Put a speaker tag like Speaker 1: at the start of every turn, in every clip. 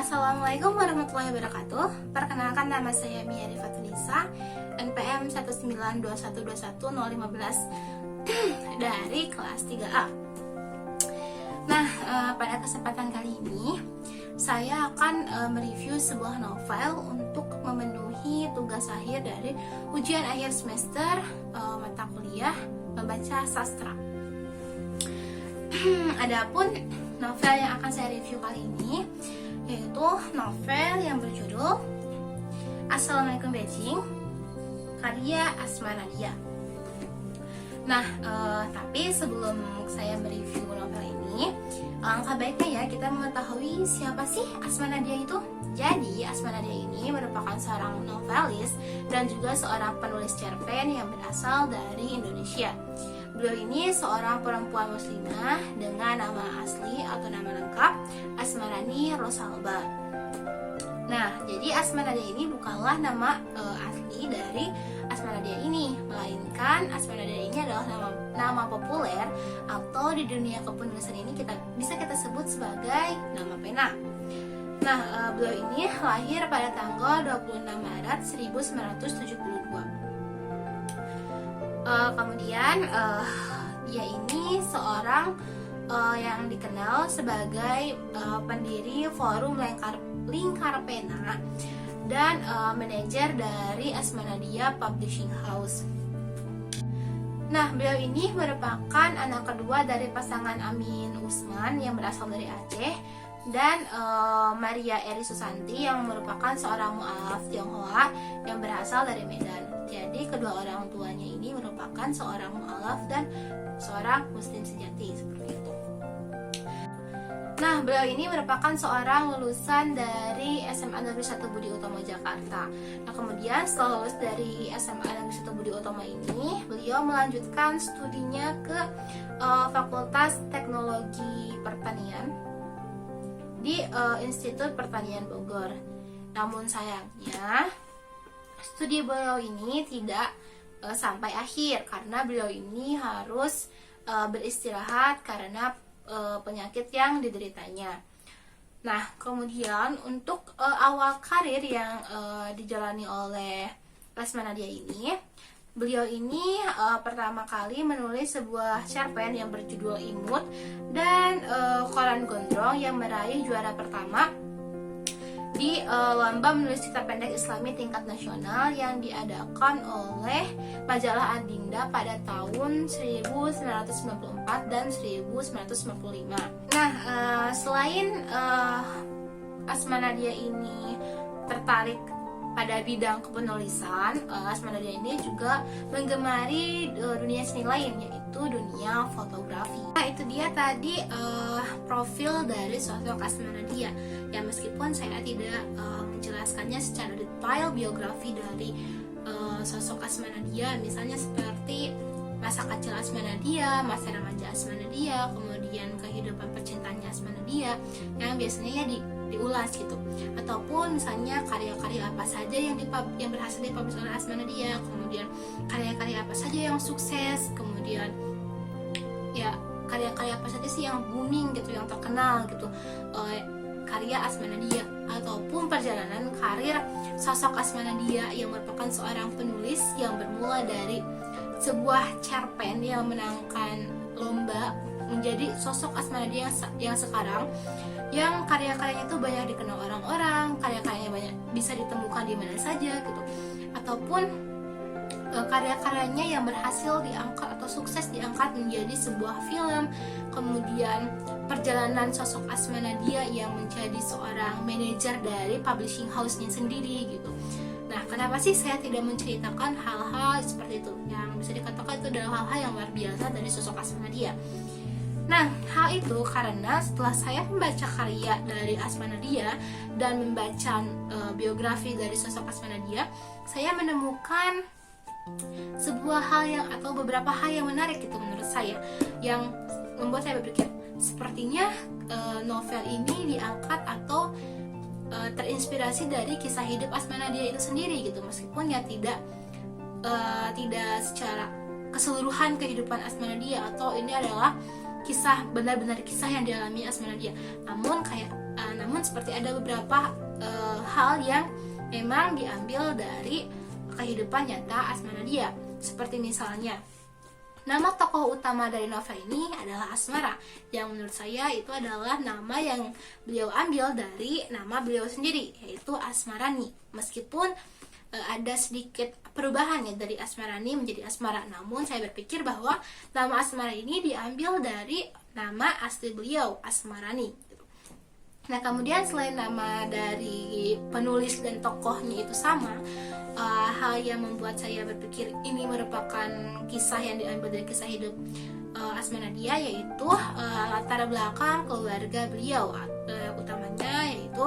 Speaker 1: Assalamualaikum warahmatullahi wabarakatuh. Perkenalkan, nama saya Mia Rifatunisa, NPM 192121015 dari kelas 3A. Nah, pada kesempatan kali ini saya akan mereview sebuah novel untuk memenuhi tugas akhir dari ujian akhir semester mata kuliah membaca sastra. Adapun novel yang akan saya review kali ini yaitu novel yang berjudul Assalamualaikum Beijing, karya Asma Nadia. Nah, tapi sebelum saya mereview novel ini, alangkah baiknya ya kita mengetahui siapa sih Asma Nadia itu. Jadi, Asma Nadia ini merupakan seorang novelis dan juga seorang penulis cerpen yang berasal dari Indonesia. Beliau ini seorang perempuan muslimah dengan nama asli atau nama lengkap Asmarani Rosalba. Nah, jadi Asma Nadia ini bukanlah nama asli dari Asma Nadia ini, melainkan Asma Nadia ini adalah nama populer atau di dunia kepenulisan ini bisa kita sebut sebagai nama pena. Nah, beliau ini lahir pada tanggal 26 Maret 1972. Kemudian dia ini seorang yang dikenal sebagai pendiri forum Lingkar Pena dan manajer dari Asma Nadia Publishing House. Nah, beliau ini merupakan anak kedua dari pasangan Amin Usman yang berasal dari Aceh dan Maria Eri Susanti yang merupakan seorang mu'alaf Tionghoa yang berasal dari Medan. Jadi kedua orang tuanya ini merupakan seorang mu'alaf dan seorang muslim sejati, seperti itu. Nah, beliau ini merupakan seorang lulusan dari SMA Negeri 1 Budi Utomo Jakarta. Nah, kemudian setelah lulus dari SMA Negeri 1 Budi Utomo ini, beliau melanjutkan studinya ke Fakultas Teknologi Pertanian di Institut Pertanian Bogor. Namun sayangnya studi beliau ini tidak sampai akhir karena beliau ini harus beristirahat karena penyakit yang dideritanya. Nah, kemudian untuk awal karir yang dijalani oleh Asma Nadia ini, beliau ini pertama kali menulis sebuah cerpen yang berjudul Imut dan Koran Gondrong yang meraih juara pertama di lomba menulis cerita pendek Islami tingkat nasional yang diadakan oleh majalah Adinda pada tahun 1994 dan 1995. Nah, selain Asma Nadia ini tertarik pada bidang kepenulisan, Asma Nadia ini juga menggemari dunia seni lain, yaitu dunia fotografi. Nah, itu dia tadi profil dari sosok Asma Nadia. Ya, meskipun saya tidak menjelaskannya secara detail biografi dari sosok Asma Nadia, misalnya seperti masa kecil Asma Nadia, masa remaja Asma Nadia, kemudian kehidupan percintaannya Asma Nadia, yang biasanya ya diulas gitu, ataupun misalnya karya-karya apa saja yang berhasil dipublish oleh Asma Nadia, kemudian karya-karya apa saja yang sukses, kemudian ya karya-karya apa saja sih yang booming gitu, yang terkenal gitu, karya Asma Nadia, ataupun perjalanan karir sosok Asma Nadia yang merupakan seorang penulis yang bermula dari sebuah cerpen yang menangkan lomba menjadi sosok Asma Nadia yang sekarang, yang karya-karyanya itu banyak dikenal orang-orang, karya-karyanya banyak bisa ditemukan di mana saja gitu, ataupun karya-karyanya yang berhasil diangkat atau sukses diangkat menjadi sebuah film. Kemudian perjalanan sosok Asma Nadia yang menjadi seorang manajer dari publishing house-nya sendiri gitu. Nah, kenapa sih saya tidak menceritakan hal-hal seperti itu yang bisa dikatakan itu adalah hal-hal yang luar biasa dari sosok Asma Nadia? Nah, hal itu karena setelah saya membaca karya dari Asma Nadia dan membaca biografi dari sosok Asma Nadia, saya menemukan sebuah hal yang atau beberapa hal yang menarik gitu menurut saya, yang membuat saya berpikir sepertinya novel ini diangkat atau terinspirasi dari kisah hidup Asma Nadia itu sendiri gitu, meskipun ya tidak secara keseluruhan kehidupan Asma Nadia, atau ini adalah kisah benar-benar kisah yang dialami Asma Nadia, namun kayak Namun seperti ada beberapa hal yang memang diambil dari kehidupan nyata Asmanadia. Seperti misalnya, nama tokoh utama dari novel ini adalah Asmara, yang menurut saya itu adalah nama yang beliau ambil dari nama beliau sendiri, yaitu Asmarani. Meskipun ada sedikit perubahan ya dari Asmarani menjadi Asmara, namun saya berpikir bahwa nama Asmara ini diambil dari nama asli beliau, Asmarani. Nah, kemudian selain nama dari penulis dan tokohnya itu sama, hal yang membuat saya berpikir ini merupakan kisah yang diambil dari kisah hidup Asmanadia, yaitu latar belakang keluarga beliau, utamanya yaitu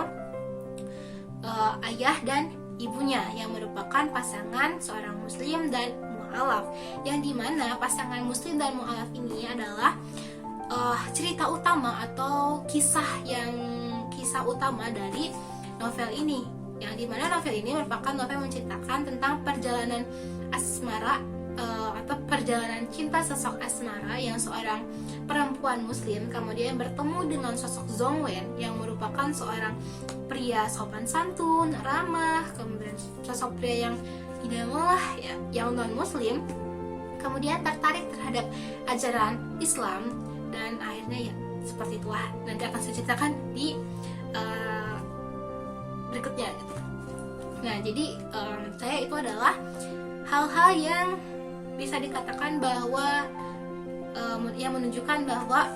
Speaker 1: ayah dan ibunya yang merupakan pasangan seorang muslim dan mu'alaf, yang dimana pasangan muslim dan mu'alaf ini adalah cerita utama atau kisah utama dari novel ini, yang dimana novel ini merupakan novel menceritakan tentang perjalanan Asmara atau perjalanan cinta sosok Asmara yang seorang perempuan muslim kemudian bertemu dengan sosok Zongwen yang merupakan seorang pria sopan santun, ramah, kemudian sosok pria yang idalah ya, yang non muslim, kemudian tertarik terhadap ajaran Islam, dan akhirnya ya seperti itulah nanti akan saya ceritakan di berikutnya gitu. Nah, jadi saya itu adalah hal-hal yang bisa dikatakan bahwa yang menunjukkan bahwa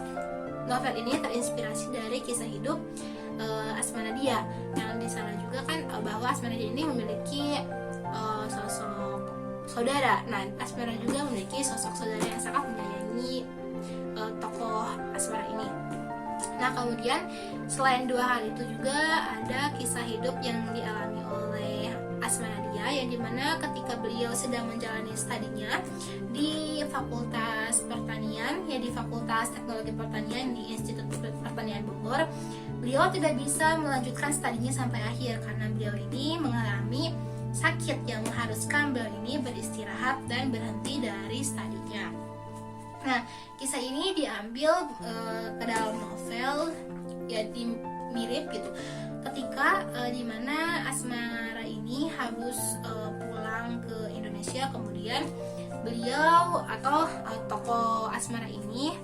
Speaker 1: novel ini terinspirasi dari kisah hidup Asmanadia, yang di sana juga kan bahwa Asmanadia ini memiliki sosok saudara. Nah, Asmara juga memiliki sosok saudara yang sangat menyayangi tokoh Asmara ini. Nah, kemudian selain dua hal itu juga ada kisah hidup yang dialami oleh Asmanadia, yang dimana ketika beliau sedang menjalani studinya di Fakultas Pertanian, ya di Fakultas Teknologi Pertanian di Institut Pertanian Bogor, beliau tidak bisa melanjutkan studinya sampai akhir karena beliau ini mengalami sakit yang mengharuskan beliau ini beristirahat dan berhenti dari studinya. Nah, kisah ini diambil ke dalam novel, ya mirip gitu. Ketika dimana Asmara ini harus pulang ke Indonesia, kemudian beliau atau tokoh Asmara ini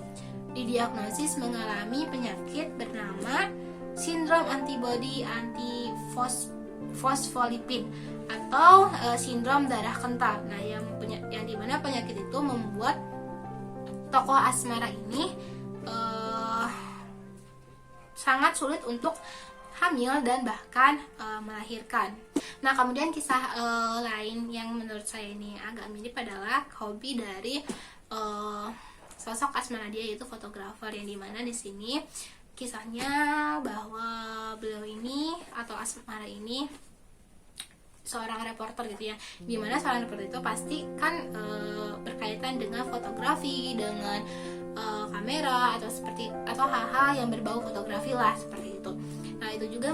Speaker 1: didiagnosis mengalami penyakit bernama sindrom antibody antifosfolipid atau sindrom darah kental. Nah, yang dimana penyakit itu membuat tokoh Asmara ini sangat sulit untuk hamil dan bahkan melahirkan. Nah, kemudian kisah lain yang menurut saya ini agak mirip adalah hobi dari sosok Asmanadia, yaitu fotografer, yang dimana di sini kisahnya bahwa beliau ini atau Asmara ini seorang reporter gitu ya, dimana seorang reporter itu pasti kan berkaitan dengan fotografi, dengan kamera atau hal-hal yang berbau fotografi lah, seperti itu. Nah, itu juga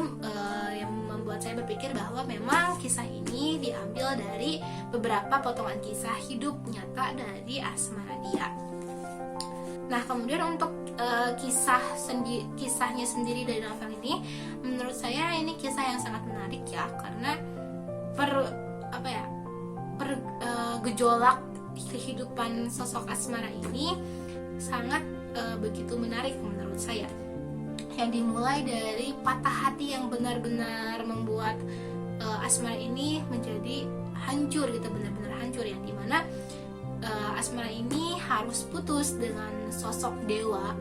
Speaker 1: yang membuat saya berpikir bahwa memang kisah ini diambil dari beberapa potongan kisah hidup nyata dari Asmanadia. Nah, kemudian untuk kisahnya sendiri dari novel ini, menurut saya ini kisah yang sangat menarik ya, karena gejolak kehidupan sosok Asmara ini sangat begitu menarik menurut saya, yang dimulai dari patah hati yang benar-benar membuat Asmara ini menjadi hancur gitu, benar-benar hancur, yang dimana Asmara ini harus putus dengan sosok dewa,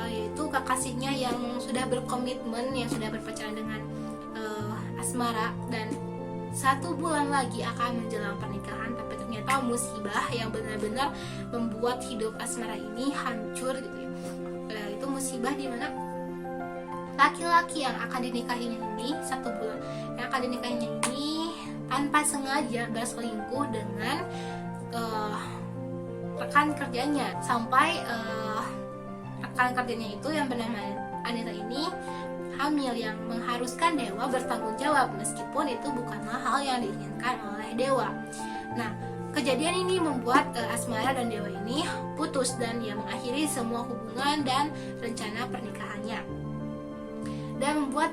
Speaker 1: yaitu kekasihnya yang sudah berkomitmen, yang sudah berpacaran dengan Asmara, dan 1 bulan lagi akan menjelang pernikahan, tapi ternyata musibah yang benar-benar membuat hidup Asmara ini hancur gitu ya. Itu musibah di mana laki-laki yang akan dinikahinya ini 1 bulan, yang akan dinikahinya ini tanpa sengaja berselingkuh dengan rekan kerjanya, sampai rekan kerjanya itu yang bernama Anita ini hamil, yang mengharuskan dewa bertanggung jawab, meskipun itu bukanlah hal yang diinginkan oleh dewa. Nah, kejadian ini membuat Asmara dan dewa ini putus, dan dia mengakhiri semua hubungan dan rencana pernikahannya. dan membuat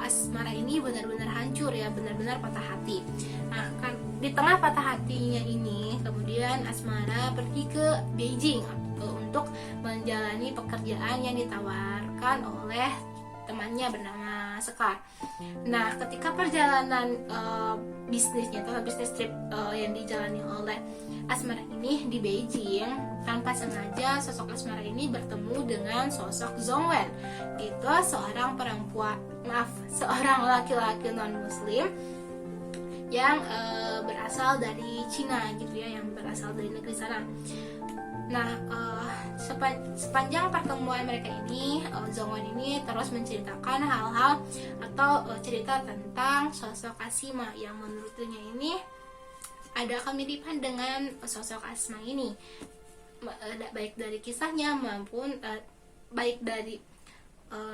Speaker 1: Asmara ini benar-benar hancur ya, benar-benar patah hati. Nah, kan di tengah patah hatinya ini, kemudian Asmara pergi ke Beijing untuk menjalani pekerjaan yang ditawarkan oleh temannya bernama Sekar. Nah, ketika perjalanan bisnisnya atau bisnis trip yang dijalani oleh Asmara ini di Beijing, tanpa sengaja sosok Asmara ini bertemu dengan sosok Zhongwen. Itu seorang laki-laki non-muslim yang berasal dari Cina gitu ya, yang berasal dari negeri sana. Nah, sepanjang pertemuan mereka ini, Zhongwen ini terus menceritakan hal-hal atau cerita tentang sosok Asima yang menurutnya ini ada kemiripan dengan sosok Asma ini, baik dari kisahnya maupun baik dari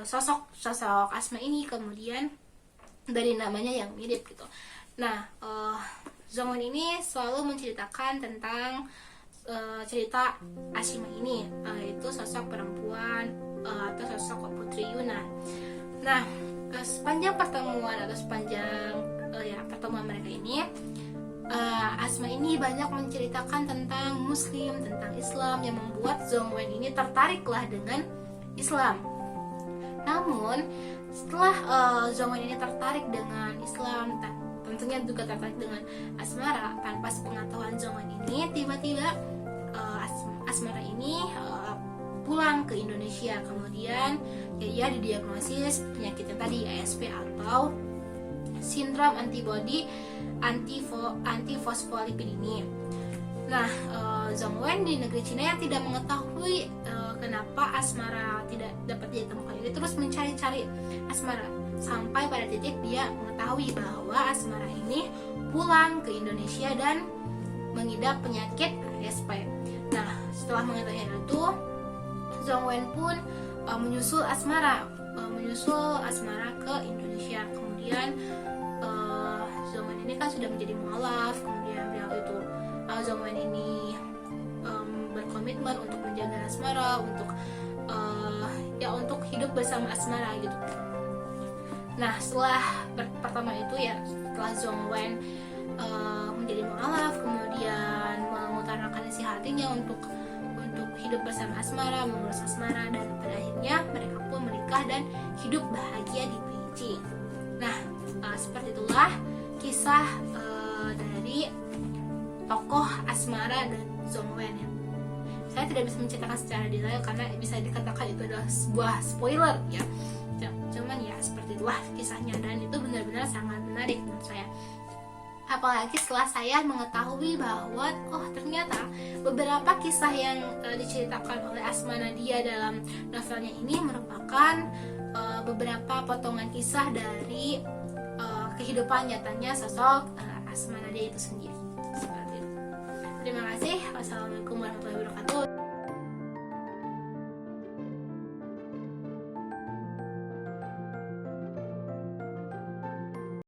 Speaker 1: sosok Asma ini, kemudian dari namanya yang mirip gitu. Nah, Zhongwen ini selalu menceritakan tentang cerita Asima ini, yaitu sosok perempuan atau sosok putri Yunan. Nah, sepanjang pertemuan atau sepanjang pertemuan mereka ini, Asma ini banyak menceritakan tentang Muslim, tentang Islam, yang membuat Zhongwen ini tertariklah dengan Islam. Namun setelah Zhongwen ini tertarik dengan Islam, tentunya juga tertarik dengan Asmara, tanpa sepengetahuan Zhongwen ini, tiba-tiba Asmara ini pulang ke Indonesia. Kemudian dia didiagnosis penyakitnya tadi, ASP atau sindrom antibody antifosfolipid ini. Nah, Zhongwen di negeri Cina yang tidak mengetahui kenapa Asmara tidak dapat ditemukan ini terus mencari-cari Asmara, sampai pada titik dia mengetahui bahwa Asmara ini pulang ke Indonesia dan mengidap penyakit ASP. Nah, setelah mengetahui itu, Zhongwen pun menyusul Asmara ke Indonesia. Kemudian Zhongwen ini kan sudah menjadi mualaf. Kemudian beliau itu Zhongwen ini berkomitmen untuk menjaga Asmara, untuk hidup bersama Asmara gitu. Nah, setelah pertama itu ya, setelah Zhongwen menjadi mualaf, kemudian mengutarakan isi hatinya untuk hidup bersama Asmara, mengurus Asmara, dan pada akhirnya mereka pun menikah dan hidup bahagia di Beijing. Nah, seperti itulah kisah dari tokoh Asmara dan Zhongwen ya. Saya tidak bisa menceritakan secara detail karena bisa dikatakan itu adalah sebuah spoiler ya. Cuman ya seperti itulah kisahnya, dan itu benar-benar sangat menarik menurut saya. Apalagi setelah saya mengetahui bahwa ternyata beberapa kisah yang diceritakan oleh Asma Nadia dalam novelnya ini merupakan beberapa potongan kisah dari kehidupan nyatanya sosok Asma Nadia itu sendiri. Seperti itu. Terima kasih. Wassalamualaikum warahmatullahi wabarakatuh.